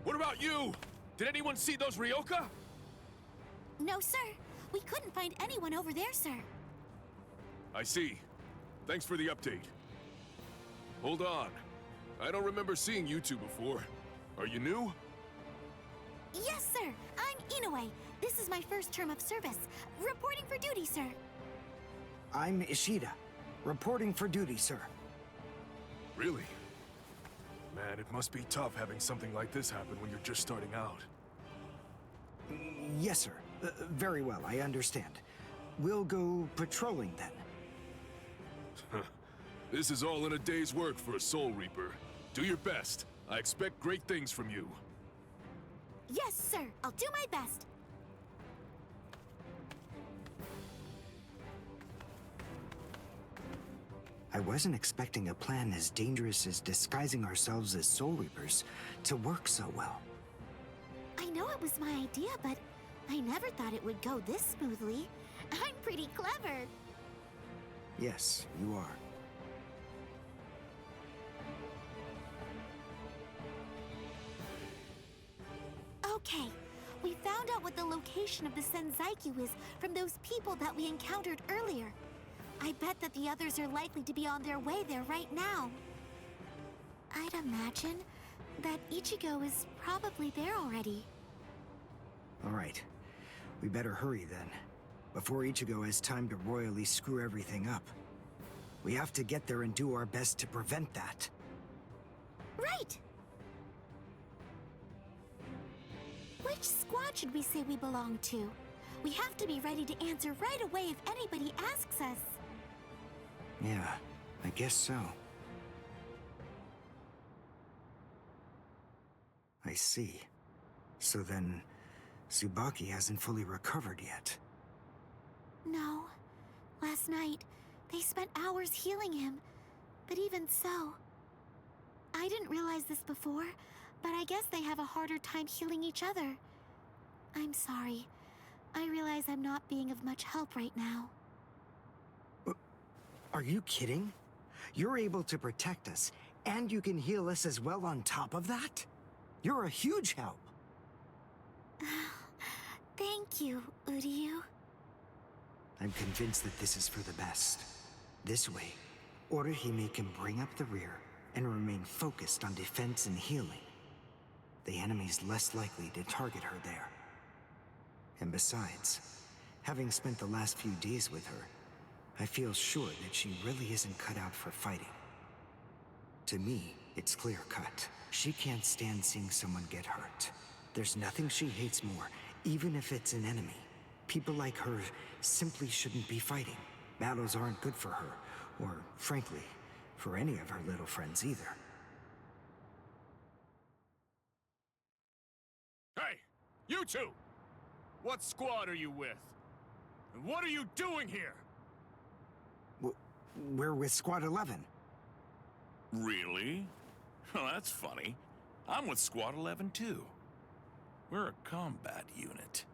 What about you? Did anyone see those Ryoka? No, sir. We couldn't find anyone over there, sir. I see. Thanks for the update. Hold on. I don't remember seeing you two before. Are you new? Yes, sir. I'm Inoue. This is my first term of service. Reporting for duty, sir. I'm Ishida. Reporting for duty, sir. Really? Man, it must be tough having something like this happen when you're just starting out. Yes, sir. Very well, I understand. We'll go patrolling then. This is all in a day's work for a Soul Reaper. Do your best. I expect great things from you. Yes, sir. I'll do my best. I wasn't expecting a plan as dangerous as disguising ourselves as Soul Reapers to work so well. I know it was my idea, but I never thought it would go this smoothly. I'm pretty clever. Yes, you are. Okay, we found out what the location of the Senzaikyu is from those people that we encountered earlier. I bet that the others are likely to be on their way there right now. I'd imagine that Ichigo is probably there already. All right. We better hurry then, before Ichigo has time to royally screw everything up. We have to get there and do our best to prevent that. Right! Which squad should we say we belong to? We have to be ready to answer right away if anybody asks us. Yeah, I guess so. I see. So then, Tsubaki hasn't fully recovered yet. No. Last night, they spent hours healing him. But even so... I didn't realize this before, but I guess they have a harder time healing each other. I'm sorry. I realize I'm not being of much help right now. Are you kidding? You're able to protect us, and you can heal us as well on top of that? You're a huge help. Thank you, Uryu. I'm convinced that this is for the best. This way, Orihime can bring up the rear and remain focused on defense and healing. The enemy's less likely to target her there. And besides, having spent the last few days with her, I feel sure that she really isn't cut out for fighting. To me, it's clear-cut. She can't stand seeing someone get hurt. There's nothing she hates more, even if it's an enemy. People like her simply shouldn't be fighting. Battles aren't good for her, or, frankly, for any of her little friends either. Hey, you two! What squad are you with? And what are you doing here? We're with Squad 11. Really? Well, that's funny. I'm with Squad 11 too. We're a combat unit.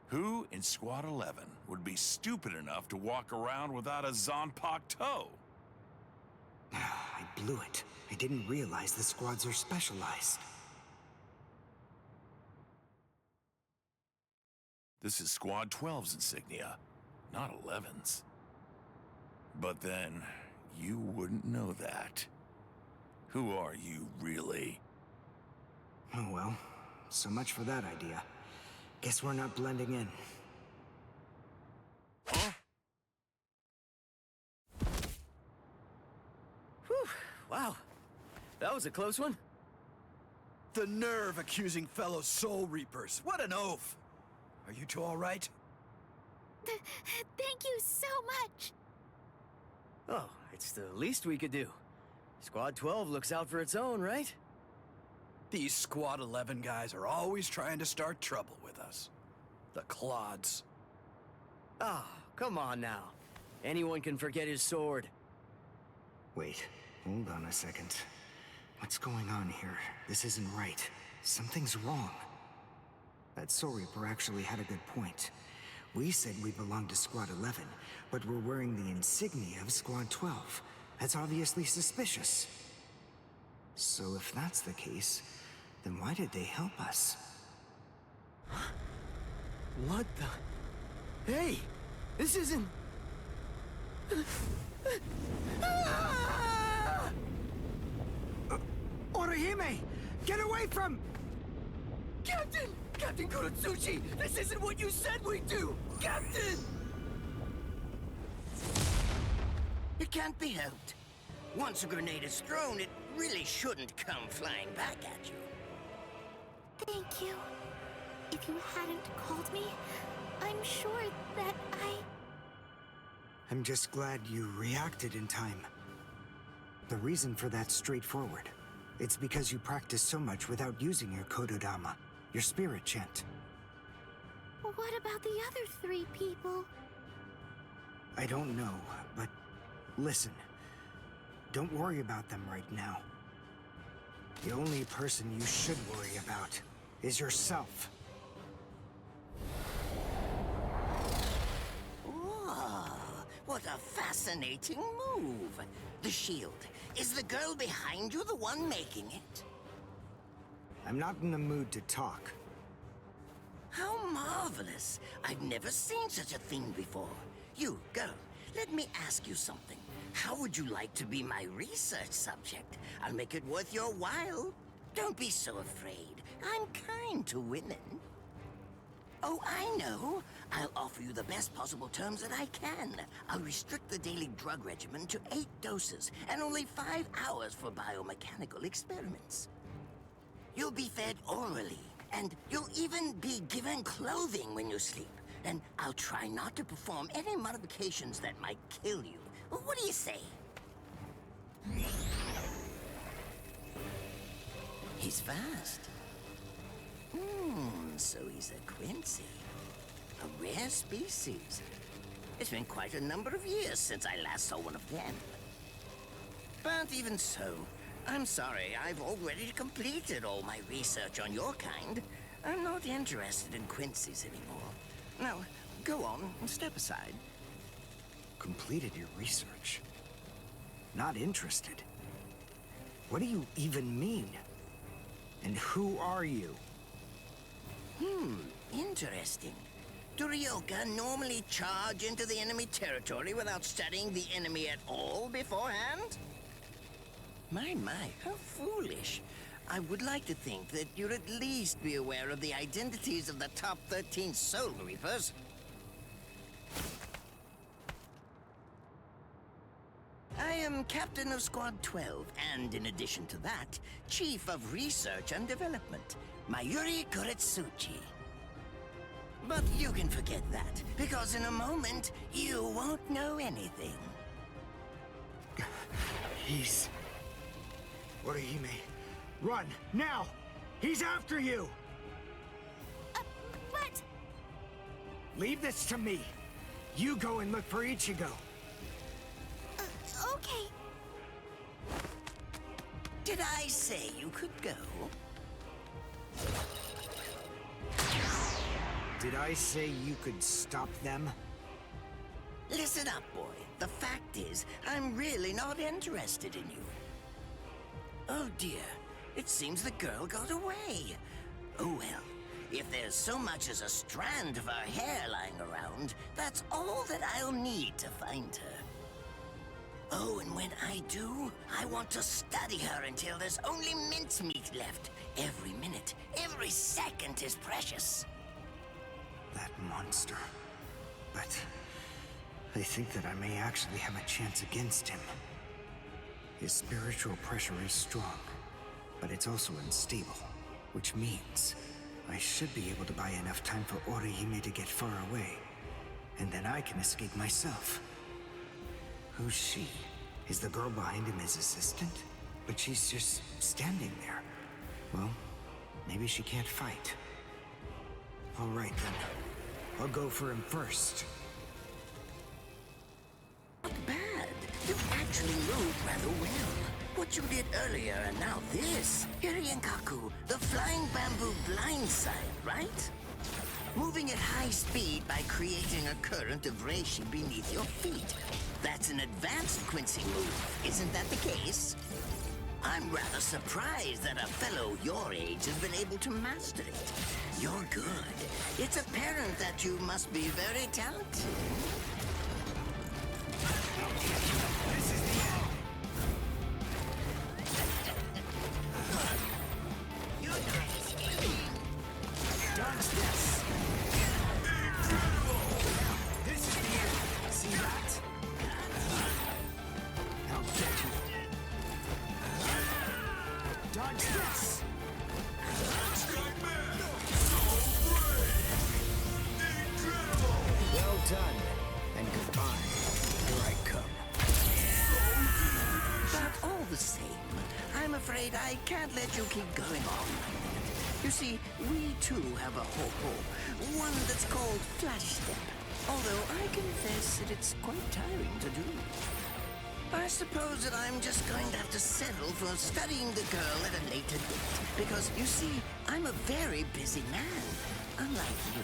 Who in Squad 11 would be stupid enough to walk around without a Zanpakuto toe? I blew it. I didn't realize the squads are specialized. This is Squad 12's insignia, not 11's. But then, you wouldn't know that. Who are you, really? Oh well, so much for that idea. Guess we're not blending in. Huh? Whew, wow. That was a close one. The nerve accusing fellow Soul Reapers. What an oaf! Are you two all right? Thank you so much! Oh, it's the least we could do. Squad 12 looks out for its own, right? These Squad 11 guys are always trying to start trouble with us. The clods. Ah, come on now. Anyone can forget his sword. Wait, hold on a second. What's going on here? This isn't right. Something's wrong. That Soul Reaper actually had a good point. We said we belonged to Squad 11, but we're wearing the insignia of Squad 12. That's obviously suspicious. So if that's the case, then why did they help us? What the? Hey! This isn't... Orihime! Get away from... Captain! Captain Kurotsuchi! This isn't what you said we'd do! Captain! It can't be helped. Once a grenade is thrown, it really shouldn't come flying back at you. Thank you. If you hadn't called me, I'm sure that I'm just glad you reacted in time. The reason for that's straightforward. It's because you practiced so much without using your Kododama, your spirit chant. What about the other 3 people? I don't know, but listen. Don't worry about them right now. The only person you should worry about is yourself. Whoa, what a fascinating move. The shield. Is the girl behind you the one making it? I'm not in the mood to talk. How marvelous. I've never seen such a thing before. You, girl, let me ask you something. How would you like to be my research subject? I'll make it worth your while. Don't be so afraid. I'm kind to women. Oh, I know. I'll offer you the best possible terms that I can. I'll restrict the daily drug regimen to 8 doses and only 5 hours for biomechanical experiments. You'll be fed orally, and you'll even be given clothing when you sleep. And I'll try not to perform any modifications that might kill you. What do you say? He's fast. So he's a Quincy. A rare species. It's been quite a number of years since I last saw one of them. But even so, I'm sorry, I've already completed all my research on your kind. I'm not interested in Quincy's anymore. Now, go on and step aside. Completed your research? Not interested? What do you even mean? And who are you? Interesting. Do Ryoka normally charge into the enemy territory without studying the enemy at all beforehand? My, how foolish. I would like to think that you'd at least be aware of the identities of the top 13 Soul Reapers. I am Captain of Squad 12, and in addition to that, Chief of Research and Development, Mayuri Kurotsuchi. But you can forget that, because in a moment, you won't know anything. He's... Orihime, run, now! He's after you! But... Leave this to me. You go and look for Ichigo. Okay. Did I say you could go? Did I say you could stop them? Listen up, boy. The fact is, I'm really not interested in you. Oh dear, it seems the girl got away. Oh well, if there's so much as a strand of her hair lying around, that's all that I'll need to find her. Oh, and when I do, I want to study her until there's only mincemeat left. Every minute, every second is precious. That monster. But I think that I may actually have a chance against him. His spiritual pressure is strong, but it's also unstable, which means I should be able to buy enough time for Orihime to get far away, and then I can escape myself. Who's she? Is the girl behind him his assistant? But she's just standing there. Well, maybe she can't fight. All right then. I'll go for him first. Not bad. You actually moved rather well. What you did earlier and now this. Hiryenkaku, the flying bamboo blindside, right? Moving at high speed by creating a current of reishi beneath your feet. That's an advanced Quincy move, isn't that the case? I'm rather surprised that a fellow your age has been able to master it. You're good. It's apparent that you must be very talented. Done. And goodbye. Here I come. But all the same, I'm afraid I can't let you keep going on like that. You see, we too have a ho-ho, one that's called Flash Step. Although I confess that it's quite tiring to do. I suppose that I'm just going to have to settle for studying the girl at a later date. Because, you see, I'm a very busy man, unlike you.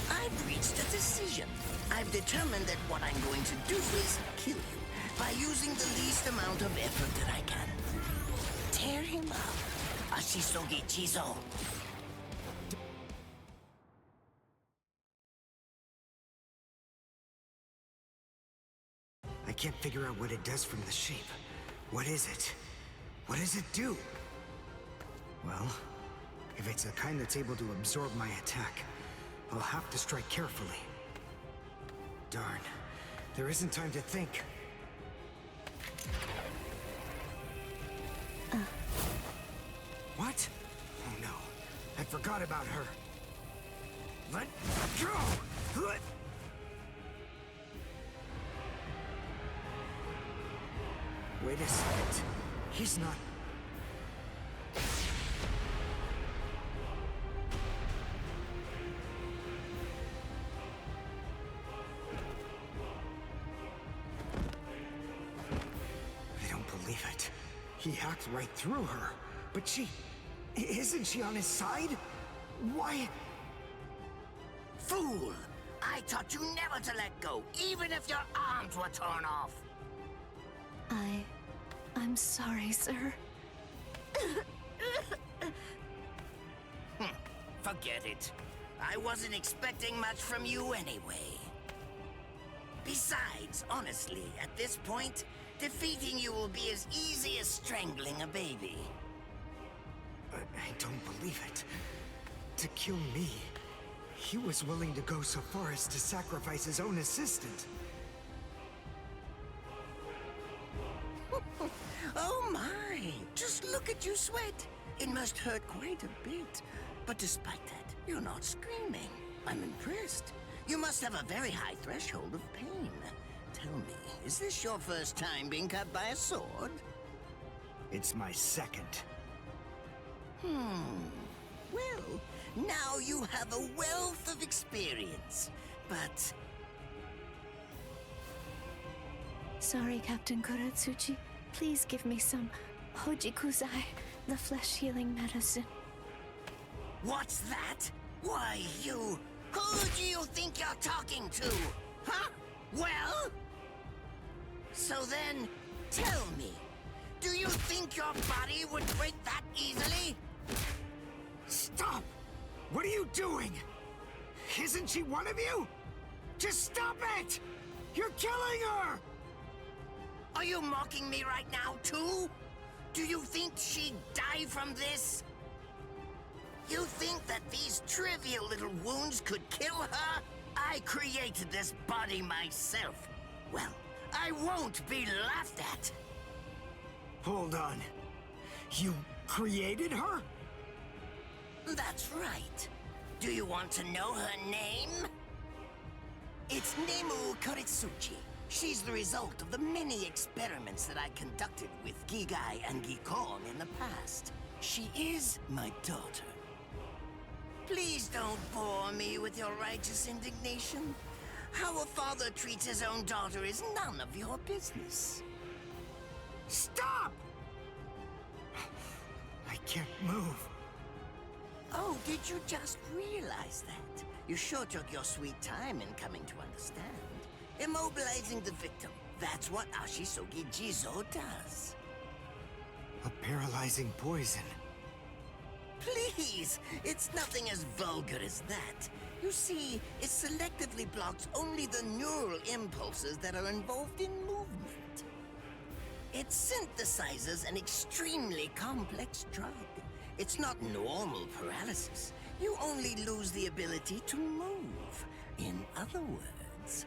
I've reached a decision. I've determined that what I'm going to do is kill you by using the least amount of effort that I can. Tear him up. Ashisogi Chizo. I can't figure out what it does from the shape. What is it? What does it do? Well, if it's the kind that's able to absorb my attack, I'll have to strike carefully. Darn. There isn't time to think. What? Oh no. I forgot about her. Let go! Wait a second. He's not... I don't believe it. He hacked right through her. But she... Isn't she on his side? Why... Fool! I taught you never to let go, even if your arms were torn off. I'm sorry, sir. Forget it. I wasn't expecting much from you anyway. Besides, honestly, at this point, defeating you will be as easy as strangling a baby. I don't believe it. To kill me, he was willing to go so far as to sacrifice his own assistant. Oh my! Just look at you sweat. It must hurt quite a bit. But despite that, you're not screaming. I'm impressed. You must have a very high threshold of pain. Tell me, is this your first time being cut by a sword? It's my second. Well, now you have a wealth of experience. But... Sorry, Captain Kurotsuchi. Please give me some Hojikuzai, the flesh-healing medicine. what's that? Why, you... Who do you think you're talking to? Huh? Well? So then, tell me, do you think your body would break that easily? Stop! What are you doing? Isn't she one of you? Just stop it! You're killing her! Are you mocking me right now, too? Do you think she'd die from this? You think that these trivial little wounds could kill her? I created this body myself. Well, I won't be laughed at. Hold on. You created her? That's right. Do you want to know her name? It's Nemu Kurotsuchi. She's the result of the many experiments that I conducted with Gigai and Gikon in the past. She is my daughter. Please don't bore me with your righteous indignation. How a father treats his own daughter is none of your business. Stop! I can't move. Oh, did you just realize that? You sure took your sweet time in coming to understand. Immobilizing the victim. That's what Ashisogi Jizo does. A paralyzing poison. Please! It's nothing as vulgar as that. You see, it selectively blocks only the neural impulses that are involved in movement. It synthesizes an extremely complex drug. It's not normal paralysis. You only lose the ability to move. In other words,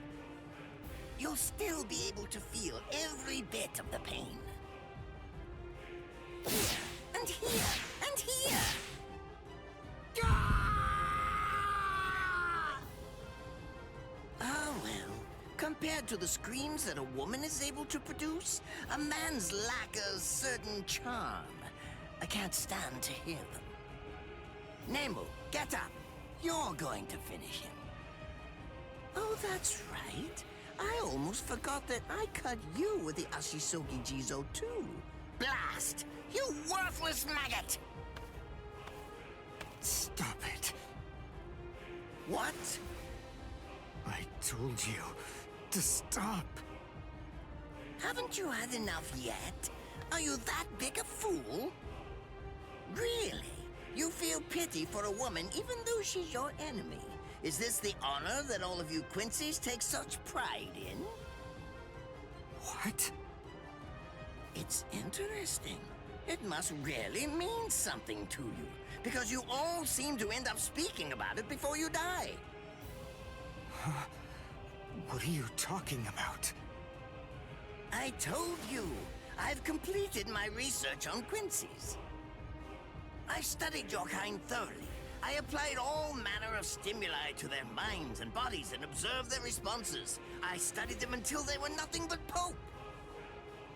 you'll still be able to feel every bit of the pain. Here, and here, and here! Ah, well, compared to the screams that a woman is able to produce, a man's lack a certain charm. I can't stand to hear them. Nemo, get up. You're going to finish him. Oh, that's right. I almost forgot that I cut you with the Ashisogi Jizo too. Blast! You worthless maggot! Stop it. What? I told you to stop. Haven't you had enough yet? Are you that big a fool? Really? You feel pity for a woman even though she's your enemy? Is this the honor that all of you Quincy's take such pride in? What? It's interesting. It must really mean something to you, because you all seem to end up speaking about it before you die. What are you talking about? I told you, I've completed my research on Quincy's. I studied your kind thoroughly. I applied all manner of stimuli to their minds and bodies and observed their responses. I studied them until they were nothing but pulp.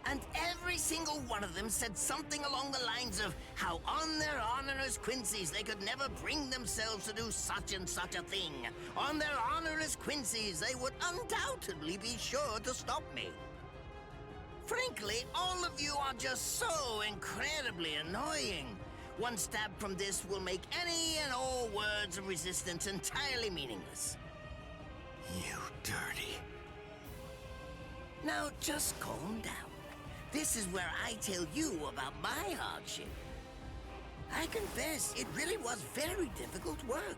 And every single one of them said something along the lines of how on their honor as Quincy's they could never bring themselves to do such and such a thing. On their honor as Quincy's they would undoubtedly be sure to stop me. Frankly, all of you are just so incredibly annoying. One stab from this will make any and all words of resistance entirely meaningless. You dirty. Now just calm down. This is where I tell you about my hardship. I confess, it really was very difficult work.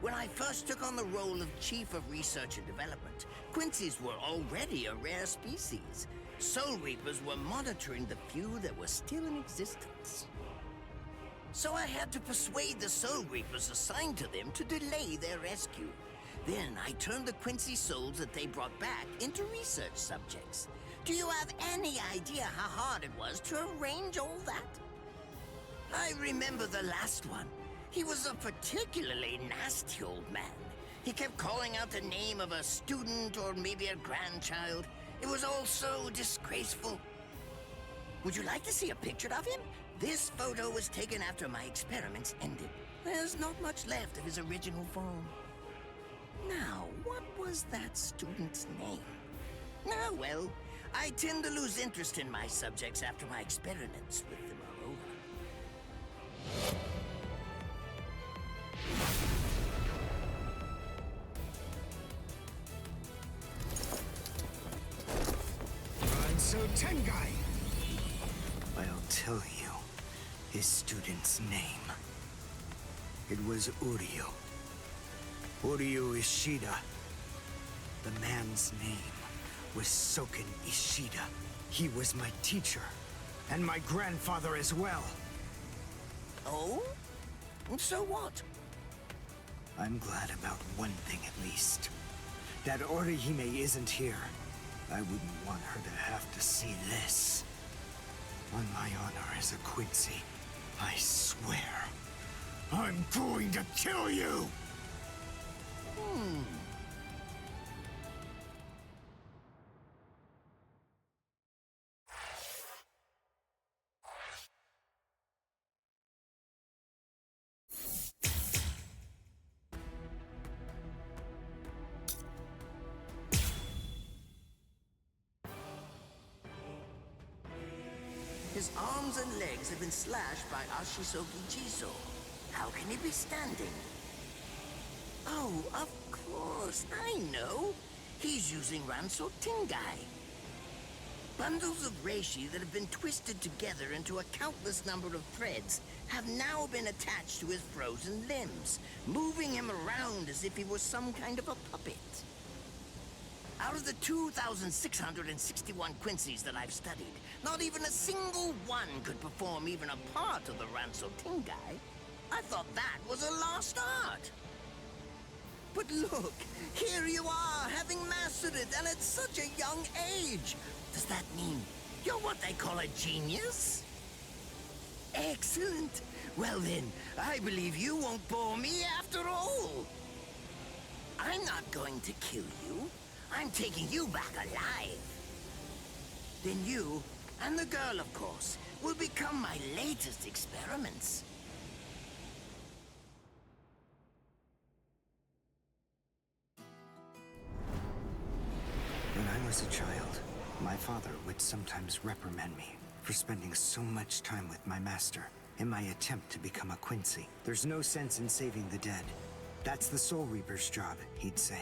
When I first took on the role of Chief of Research and Development, Quincy's were already a rare species. Soul Reapers were monitoring the few that were still in existence. So I had to persuade the Soul Reapers assigned to them to delay their rescue. Then I turned the Quincy souls that they brought back into research subjects. Do you have any idea how hard it was to arrange all that? I remember the last one. He was a particularly nasty old man. He kept calling out the name of a student or maybe a grandchild. It was all so disgraceful. Would you like to see a picture of him? This photo was taken after my experiments ended. There's not much left of his original form. Now, what was that student's name? Ah, well, I tend to lose interest in my subjects after my experiments with them are over. And so Tengai. I'll tell you his student's name. It was Uryu. Uryu Ishida. The man's name was Soken Ishida. He was my teacher, and my grandfather as well. Oh? And so what? I'm glad about one thing at least. That Orihime isn't here. I wouldn't want her to have to see this. On my honor as a Quincy, I swear, I'm going to kill you! His arms and legs have been slashed by Ashisogi Jizo. How can he be standing? Oh, of course, I know. He's using Ranso Tengai. Bundles of reishi that have been twisted together into a countless number of threads have now been attached to his frozen limbs, moving him around as if he was some kind of a puppet. Out of the 2,661 Quincy's that I've studied, not even a single one could perform even a part of the Ranso Tingai. I thought that was a lost art. But look, here you are, having mastered it, and at such a young age. Does that mean you're what they call a genius? Excellent. Well then, I believe you won't bore me after all. I'm not going to kill you. I'm taking you back alive. Then you, and the girl, of course, will become my latest experiments. When I was a child, my father would sometimes reprimand me for spending so much time with my master in my attempt to become a Quincy. There's no sense in saving the dead. That's the Soul Reaper's job, he'd say.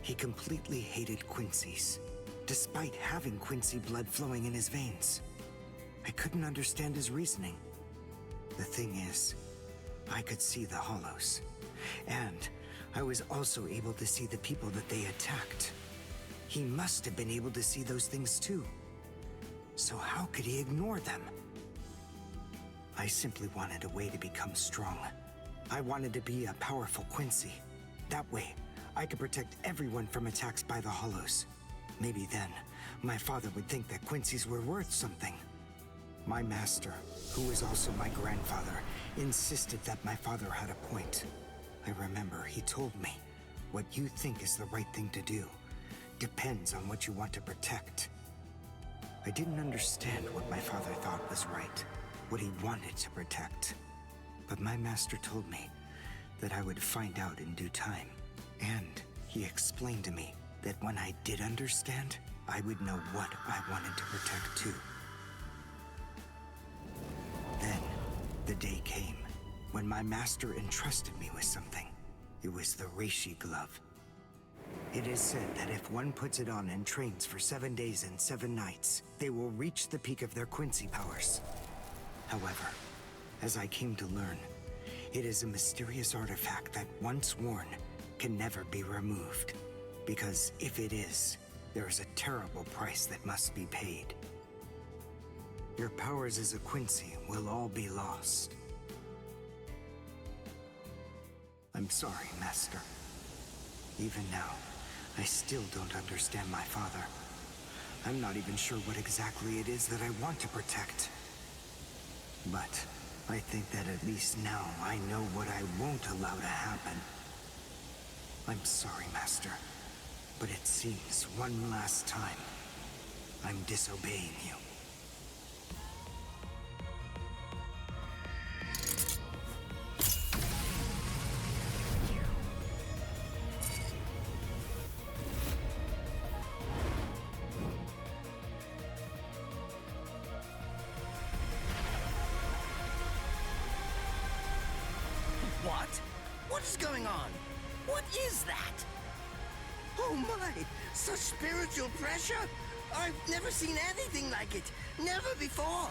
He completely hated Quincy's, despite having Quincy blood flowing in his veins. I couldn't understand his reasoning. The thing is, I could see the hollows, and I was also able to see the people that they attacked. He must have been able to see those things too. So how could he ignore them? I simply wanted a way to become strong. I wanted to be a powerful Quincy. That way, I could protect everyone from attacks by the hollows. Maybe then, my father would think that Quincy's were worth something. My master, who was also my grandfather, insisted that my father had a point. I remember he told me, what you think is the right thing to do depends on what you want to protect. I didn't understand what my father thought was right, what he wanted to protect. But my master told me that I would find out in due time. And he explained to me that when I did understand, I would know what I wanted to protect too. Then, the day came when my master entrusted me with something. It was the Reishi Glove. It is said that if one puts it on and trains for 7 days and 7 nights, they will reach the peak of their Quincy powers. However, as I came to learn, it is a mysterious artifact that once worn can never be removed. Because if it is, there is a terrible price that must be paid. Your powers as a Quincy will all be lost. I'm sorry, Master. Even now, I still don't understand my father. I'm not even sure what exactly it is that I want to protect. But I think that at least now I know what I won't allow to happen. I'm sorry, Master, but it seems one last time I'm disobeying you. What? What is going on? What is that? Oh my! Such spiritual pressure? I've never seen anything like it. Never before.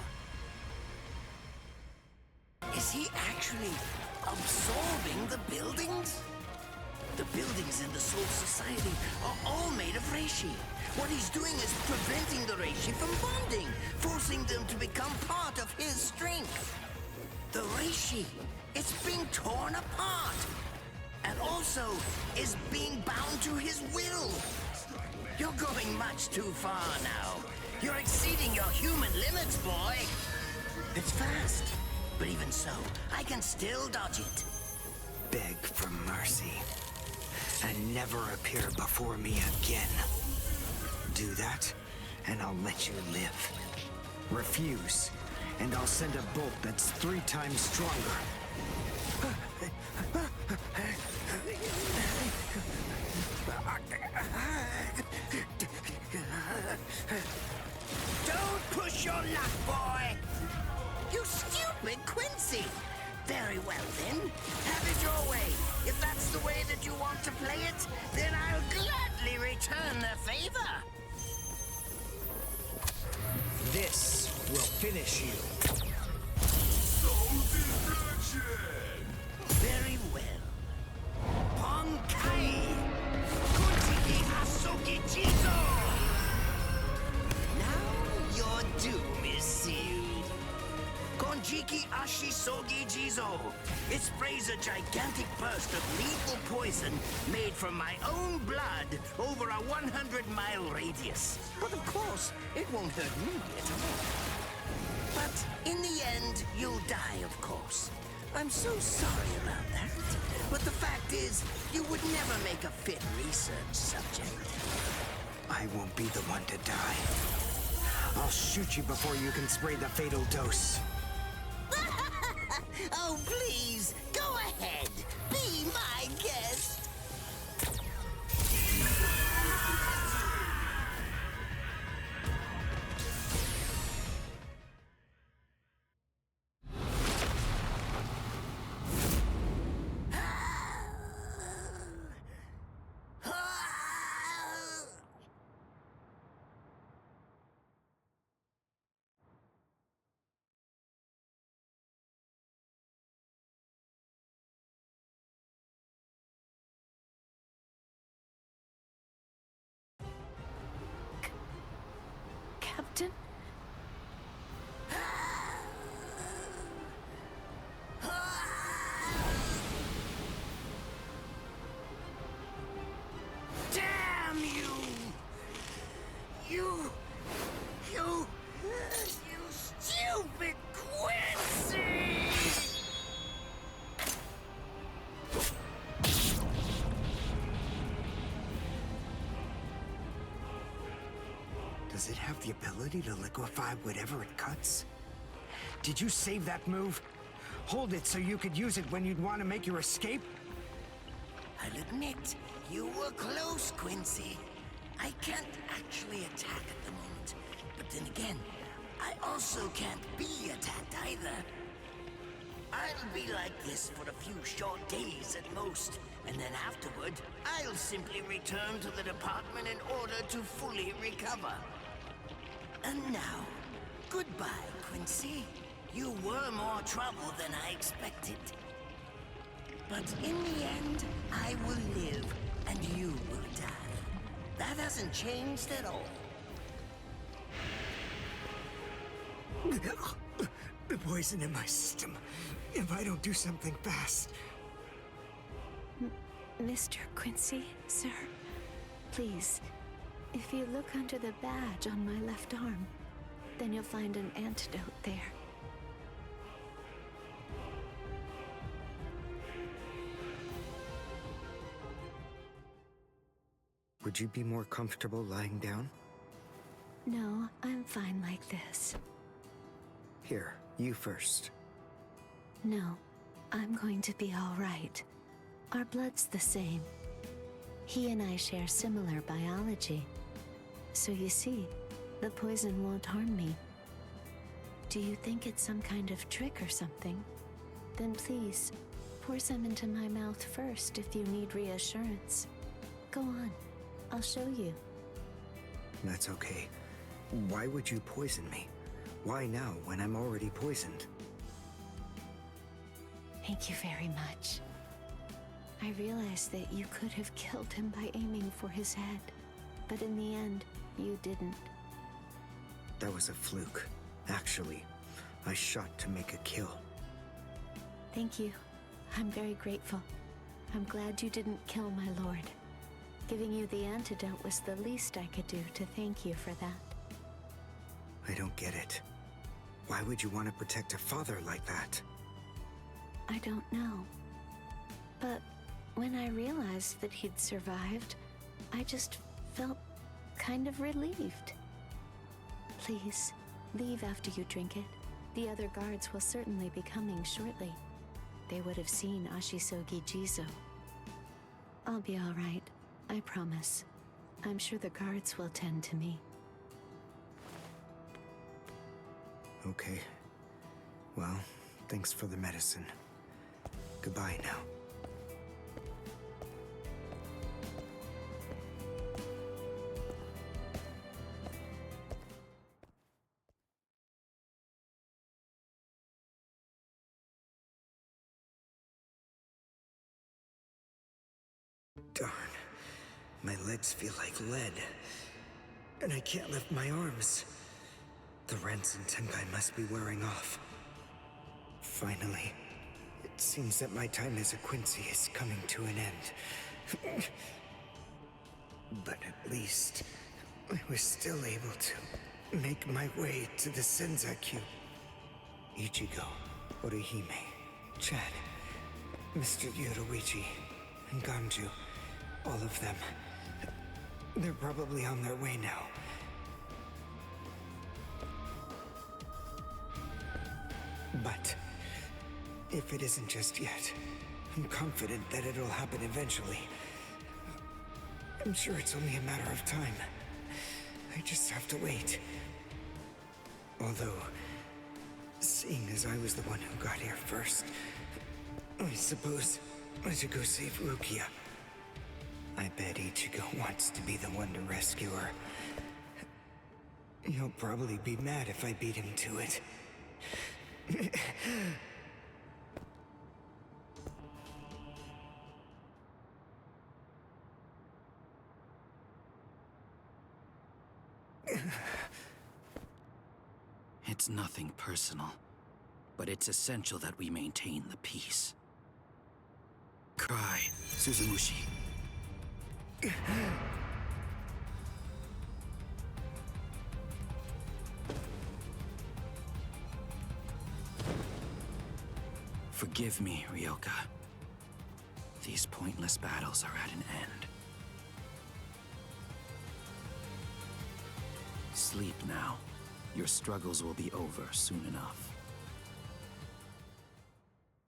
Is he actually absorbing the buildings? The buildings in the Soul Society are all made of reishi. What he's doing is preventing the reishi from bonding, forcing them to become part of his strength. The reishi, it's being torn apart. And also is being bound to his will. You're going much too far now. You're exceeding your human limits, boy. It's fast, but even so, I can still dodge it. Beg for mercy, and never appear before me again. Do that, and I'll let you live. Refuse, and I'll send a bolt that's 3 times stronger. Don't push your luck, boy! You stupid Quincy! Very well, then. Have it your way. If that's the way that you want to play it, then I'll gladly return the favor. This will finish you. Very well. Ponkai! Kurotsuchi Asogi Jizo! Now your doom is sealed. Konjiki Ashisogi Jizo. It sprays a gigantic burst of lethal poison made from my own blood over a 100-mile radius. But of course, it won't hurt me at all. But in the end, you'll die, of course. I'm so sorry about that. But the fact is, you would never make a fit research subject. I won't be the one to die. I'll shoot you before you can spray the fatal dose. Oh, please, go ahead. Be my guest. Captain? Damn you! You stupid Quincy! Does it have the ability to liquefy whatever it cuts? Did you save that move? Hold it so you could use it when you'd want to make your escape? I'll admit, you were close, Quincy. I can't actually attack at the moment. But then again, I also can't be attacked either. I'll be like this for a few short days at most, and then afterward, I'll simply return to the department in order to fully recover. And now, goodbye, Quincy. You were more trouble than I expected. But in the end, I will live, and you will die. That hasn't changed at all. The poison in my system. If I don't do something fast. Mr. Quincy, sir, please, if you look under the badge on my left arm, then you'll find an antidote there. Would you be more comfortable lying down? No, I'm fine like this. Here, you first. No, I'm going to be all right. Our blood's the same. He and I share similar biology. So you see, the poison won't harm me. Do you think it's some kind of trick or something? Then please, pour some into my mouth first if you need reassurance. Go on, I'll show you. That's okay. Why would you poison me? Why now, when I'm already poisoned? Thank you very much. I realized that you could have killed him by aiming for his head, but in the end, you didn't. That was a fluke. Actually, I shot to make a kill. Thank you. I'm very grateful. I'm glad you didn't kill my lord. Giving you the antidote was the least I could do to thank you for that. I don't get it. Why would you want to protect a father like that? I don't know. But when I realized that he'd survived, I just felt kind of relieved. Please, leave after you drink it. The other guards will certainly be coming shortly. They would have seen Ashisogi Jizo. I'll be all right, I promise. I'm sure the guards will tend to me. Okay. Well, thanks for the medicine. Goodbye now. My legs feel like lead, and I can't lift my arms. The Rents and Tenkai must be wearing off. Finally, it seems that my time as a Quincy is coming to an end. But at least, I was still able to make my way to the Senzakyu. Ichigo, Orihime, Chad, Mr. Yoruichi, and Ganju, all of them. They're probably on their way now. But if it isn't just yet, I'm confident that it'll happen eventually. I'm sure it's only a matter of time. I just have to wait. Although, seeing as I was the one who got here first, I suppose I should go save Rukia. I bet Ichigo wants to be the one to rescue her. He'll probably be mad if I beat him to it. It's nothing personal, but it's essential that we maintain the peace. Cry, Suzumushi. Forgive me, Ryoka. These pointless battles are at an end. Sleep now. Your struggles will be over soon enough.